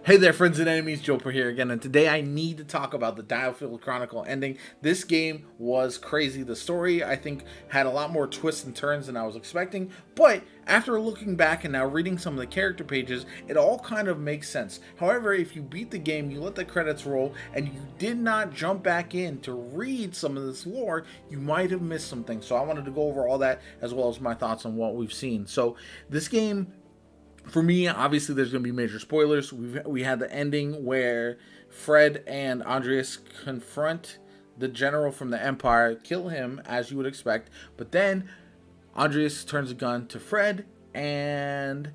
Hey there, friends and enemies, Joper here again, and today I need to talk about the DioField Chronicle ending. This game was crazy. The story, I think, had a lot more twists and turns than I was expecting, but after looking back and now reading some of the character pages, it all kind of makes sense. However, if you beat the game, you let the credits roll, and you did not jump back in to read some of this lore, you might have missed something. So I wanted to go over all that, as well as my thoughts on what we've seen. So this game, for me, obviously there's going to be major spoilers. We had the ending where Fred and Andreas confront the general from the Empire, kill him as you would expect, but then Andreas turns a gun to Fred and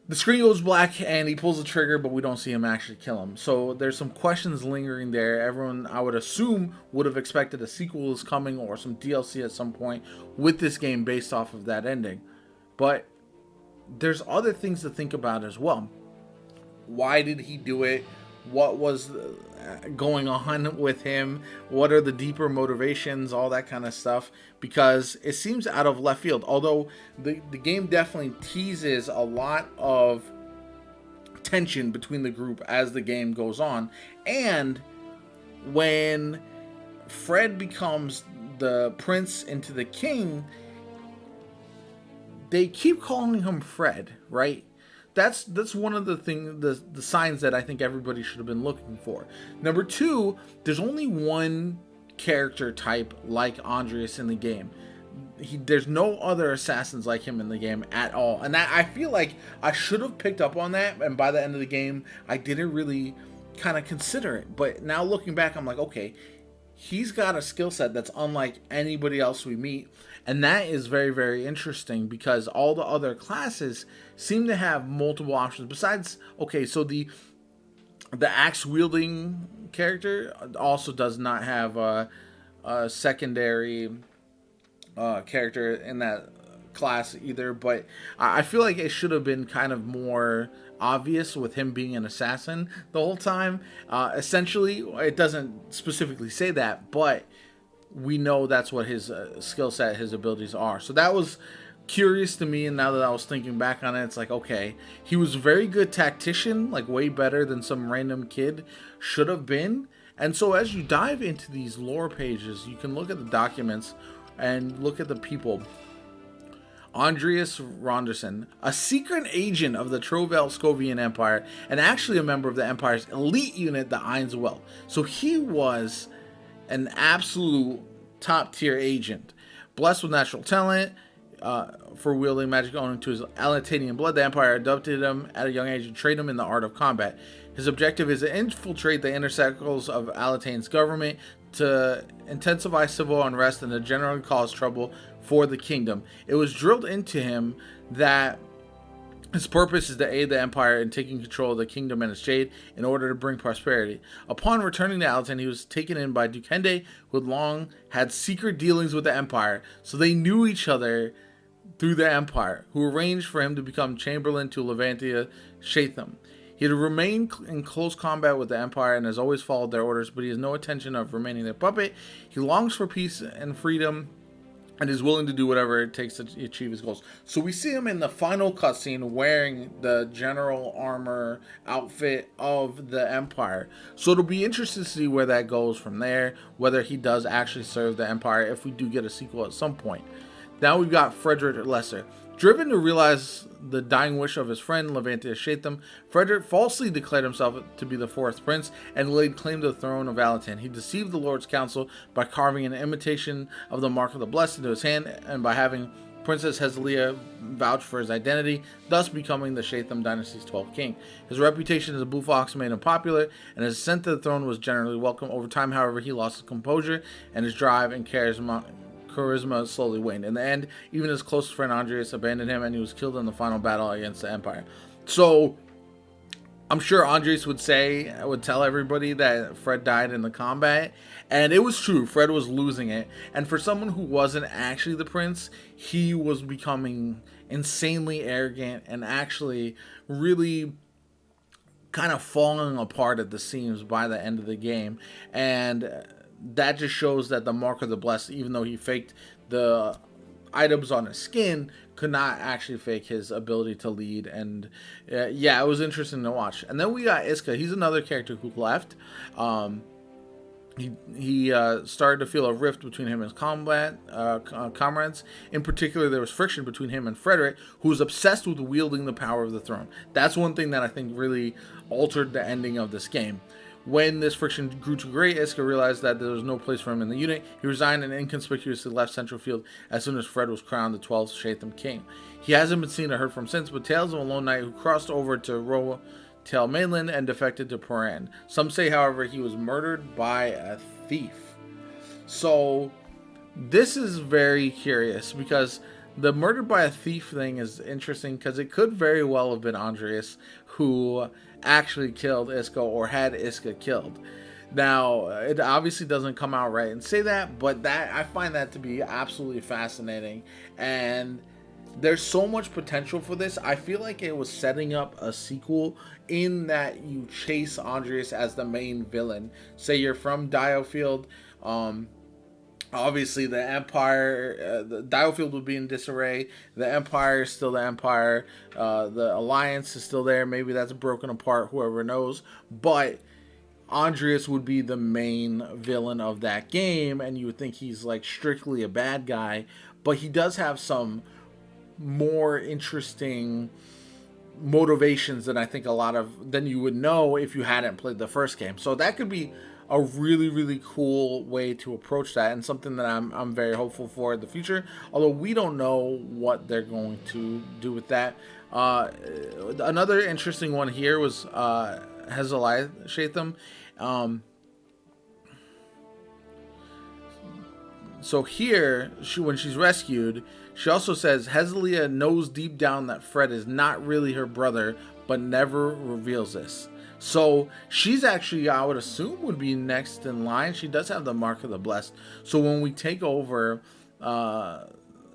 the screen goes black and he pulls the trigger, but we don't see him actually kill him. So there's some questions lingering there. Everyone, I would assume, would have expected a sequel is coming or some DLC at some point with this game based off of that ending. But there's other things to think about as well. Why did he do it? What was going on with him? What are the deeper motivations? All that kind of stuff. Because it seems out of left field. Although the game definitely teases a lot of tension between the group as the game goes on. And when Fred becomes the prince into the king, they keep calling him Fred, right? That's one of the signs that I think everybody should have been looking for. Number two, there's only one character type like Andreas in the game. There's no other assassins like him in the game at all. And I feel like I should have picked up on that, and by the end of the game, I didn't really kind of consider it. But now looking back, I'm like, okay, he's got a skill set that's unlike anybody else we meet. And that is very, very interesting because all the other classes seem to have multiple options. Besides, okay, so the axe-wielding character also does not have a secondary character in that class either. But I feel like it should have been kind of more obvious with him being an assassin the whole time. Essentially, it doesn't specifically say that, but we know that's what his skill set, his abilities are. So that was curious to me, and now that I was thinking back on it, it's like, okay, he was a very good tactician, like way better than some random kid should have been. And so as you dive into these lore pages, you can look at the documents and look at the people. Andreas Ronderson, a secret agent of the Trovel-Scovian Empire, and actually a member of the Empire's elite unit, the Einswell. So he was an absolute top-tier agent. Blessed with natural talent for wielding magic owing to his Alatanian blood, the Empire adopted him at a young age and trained him in the art of combat. His objective is to infiltrate the inner circles of Alatane's government to intensify civil unrest and to generally cause trouble for the kingdom. It was drilled into him that his purpose is to aid the Empire in taking control of the kingdom and its shade in order to bring prosperity. Upon returning to Alatan, he was taken in by Duke Hende, who had long had secret dealings with the Empire, so they knew each other through the Empire, who arranged for him to become Chamberlain to Levantia Shatham. He had remained in close combat with the Empire and has always followed their orders, but he has no intention of remaining their puppet. He longs for peace and freedom, and is willing to do whatever it takes to achieve his goals. So we see him in the final cutscene wearing the general armor outfit of the Empire. So it'll be interesting to see where that goes from there, whether he does actually serve the Empire if we do get a sequel at some point. Now we've got Frederick Lesser. Driven to realize the dying wish of his friend Levantia Shatham, Frederick falsely declared himself to be the fourth prince and laid claim to the throne of Alatan. He deceived the Lord's Council by carving an imitation of the Mark of the Blessed into his hand and by having Princess Hezelia vouch for his identity, thus becoming the Shatham dynasty's 12th king. His reputation as a bullfox made him popular, and his ascent to the throne was generally welcome. Over time, however, he lost his composure, and his drive and charisma slowly waned. In the end, even his closest friend Andreas abandoned him, and he was killed in the final battle against the Empire. So I'm sure Andreas would tell everybody that Fred died in the combat, and it was true. Fred was losing it, and for someone who wasn't actually the prince, he was becoming insanely arrogant and actually really kind of falling apart at the seams by the end of the game. And that just shows that the Mark of the Blessed, even though he faked the items on his skin, could not actually fake his ability to lead. And yeah, it was interesting to watch. And then we got Iska. He's another character who left. He started to feel a rift between him and his comrades. In particular, there was friction between him and Frederick, who was obsessed with wielding the power of the throne. That's one thing that I think really altered the ending of this game. When this friction grew too great, Iska realized that there was no place for him in the unit. He resigned and inconspicuously left Central Field as soon as Fred was crowned the 12th Shatham King. He hasn't been seen or heard from since, but tales of a lone knight who crossed over to Royal mainland and defected to Paran. Some say, however, he was murdered by a thief. So this is very curious, because the murdered by a thief thing is interesting, because it could very well have been Andreas who actually killed Iska, or had Iska killed. Now, it obviously doesn't come out right and say that, but that I find that to be absolutely fascinating, and there's so much potential for this. I feel like it was setting up a sequel, in that you chase Andreas as the main villain. Say you're from DioField, obviously the Empire, the DioField would be in disarray. The Empire is still the Empire. The Alliance is still there. Maybe that's broken apart. Whoever knows. But Andreas would be the main villain of that game, and you would think he's like strictly a bad guy, but he does have some more interesting motivations than I think than you would know if you hadn't played the first game. So that could be a really, really cool way to approach that, and something that I'm very hopeful for in the future. Although we don't know what they're going to do with that. Another interesting one here was Hezekiah Shatham. So here, when she's rescued, she also says Hezekiah knows deep down that Fred is not really her brother, but never reveals this. So she's actually, I would assume, would be next in line. She does have the mark of the blessed. So when we take over,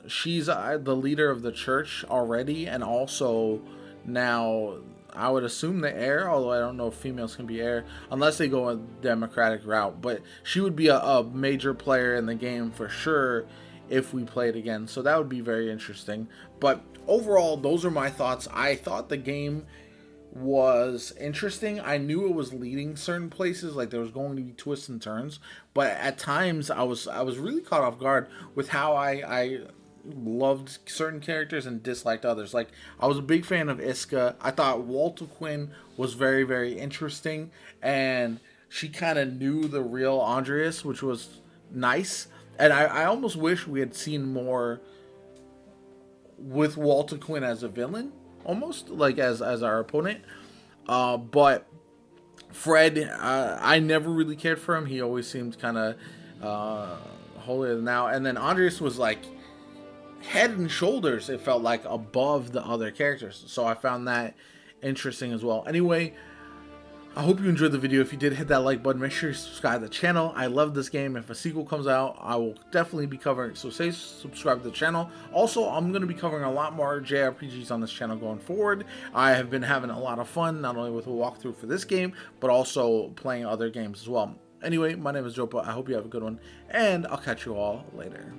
she's the leader of the church already, and also now I would assume the heir, although I don't know if females can be heir unless they go a democratic route. But she would be a major player in the game for sure if we played again. So that would be very interesting. But overall, those are my thoughts. I thought the game was interesting. I knew it was leading certain places, like there was going to be twists and turns, but at times I was really caught off guard with how I loved certain characters and disliked others. Like, I was a big fan of Iska. I thought Walter Quinn was very, very interesting, and she kind of knew the real Andreas, which was nice. And I almost wish we had seen more with Walter Quinn as a villain, almost like as our opponent. But Fred, I never really cared for him. He always seemed kind of holier than thou. And then Andreas was like head and shoulders, it felt like, above the other characters. So I found that interesting as well. Anyway, I hope you enjoyed the video. If you did, hit that like button. Make sure you subscribe to the channel. I love this game. If a sequel comes out, I will definitely be covering it. So stay subscribed to the channel. Also, I'm going to be covering a lot more JRPGs on this channel going forward. I have been having a lot of fun, not only with a walkthrough for this game, but also playing other games as well. Anyway, my name is Jopa. I hope you have a good one, and I'll catch you all later.